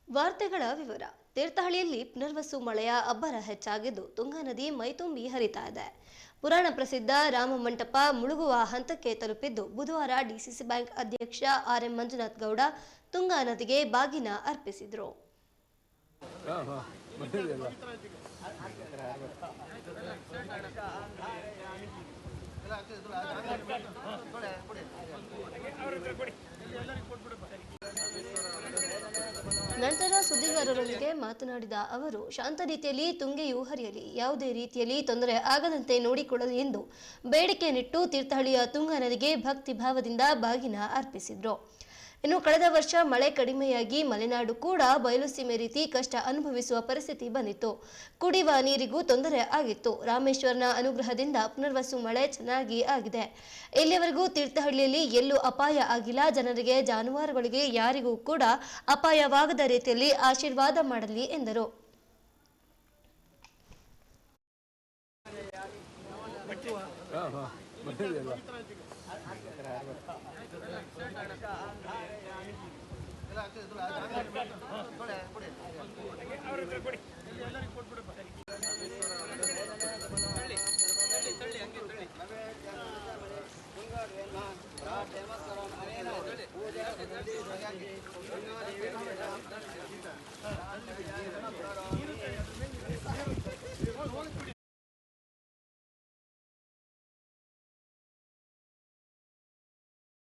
ವಾರ್ತೆಗಳ ವಿವರ. ತೀರ್ಥಹಳ್ಳಿಯಲ್ಲಿ ಪುನರ್ವಸು ಮಳೆಯ ಅಬ್ಬರ ಹೆಚ್ಚಾಗಿದ್ದು ತುಂಗಾ ನದಿ ಮೈತುಂಬಿ ಹರಿತಾ ಇದೆ. ಪುರಾಣ ಪ್ರಸಿದ್ಧ ರಾಮ ಮಂಟಪ ಮುಳುಗುವ ಹಂತಕ್ಕೆ ತಲುಪಿದ್ದು ಬುಧವಾರ ಡಿಸಿಸಿ ಬ್ಯಾಂಕ್ ಅಧ್ಯಕ್ಷ ಆರ್.ಎಂ. ಮಂಜುನಾಥ್ ಗೌಡ ತುಂಗಾ ನದಿಗೆ ಬಾಗಿನ ಅರ್ಪಿಸಿದರು. ನಂತರ ಸುದ್ದಿಗಾರರೊಂದಿಗೆ ಮಾತನಾಡಿದ ಅವರು, ಶಾಂತ ರೀತಿಯಲ್ಲಿ ತುಂಗೆಯು ಹರಿಯಲಿ, ಯಾವುದೇ ರೀತಿಯಲ್ಲಿ ತೊಂದರೆ ಆಗದಂತೆ ನೋಡಿಕೊಳ್ಳಲಿ ಎಂದು ಬೇಡಿಕೆಯನ್ನಿಟ್ಟು ತೀರ್ಥಹಳ್ಳಿಯ ತುಂಗಾ ನದಿಗೆ ಭಕ್ತಿ ಭಾವದಿಂದ ಬಾಗಿನ ಅರ್ಪಿಸಿದರು. ಇನ್ನು ಕಳೆದ ವರ್ಷ ಮಳೆ ಕಡಿಮೆಯಾಗಿ ಮಲೆನಾಡು ಕೂಡ ಬಯಲುಸೀಮೆ ರೀತಿ ಕಷ್ಟ ಅನುಭವಿಸುವ ಪರಿಸ್ಥಿತಿ ಬಂದಿತ್ತು. ಕುಡಿಯುವ ನೀರಿಗೂ ತೊಂದರೆ ಆಗಿತ್ತು. ರಾಮೇಶ್ವರನ ಅನುಗ್ರಹದಿಂದ ಪುನರ್ವಸು ಮಳೆ ಚೆನ್ನಾಗಿ ಆಗಿದೆ. ಇಲ್ಲಿಯವರೆಗೂ ತೀರ್ಥಹಳ್ಳಿಯಲ್ಲಿ ಎಲ್ಲೂ ಅಪಾಯ ಆಗಿಲ್ಲ. ಜನರಿಗೆ, ಜಾನುವಾರುಗಳಿಗೆ ಯಾರಿಗೂ ಕೂಡ ಅಪಾಯವಾಗದ ರೀತಿಯಲ್ಲಿ ಆಶೀರ್ವಾದ ಮಾಡಲಿ ಎಂದರು.